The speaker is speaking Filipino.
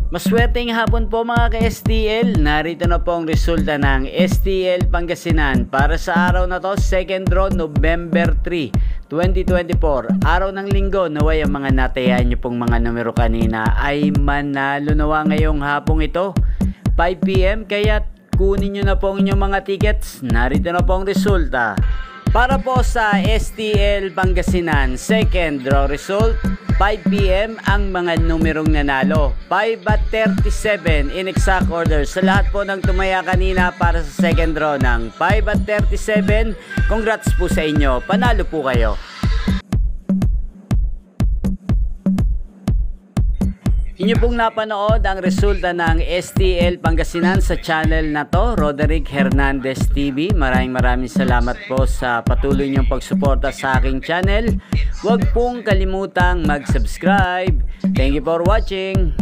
Maswerteng hapon po mga ka-STL. Narito na po ang resulta ng STL Pangasinan para sa araw na to, second draw November 3, 2024. Araw ng linggo, naway ang mga natayan nyo pong mga numero kanina ay manalo nawa ngayong hapong ito 5 PM, kaya kunin nyo na po ang inyong mga tickets. Narito na po ang resulta. Para po sa STL Pangasinan, second draw result, 5 PM ang mga numerong nanalo. 5 at 37 in exact order. Sa lahat po ng tumaya kanina para sa second draw ng 5 at 37, congrats po sa inyo. Panalo po kayo. Inyo pong napanood ang resulta ng STL Pangasinan sa channel na to, Roderick Hernandez TV. Maraming salamat po sa patuloy niyong pagsuporta sa aking channel. Huwag pong kalimutang mag-subscribe. Thank you for watching.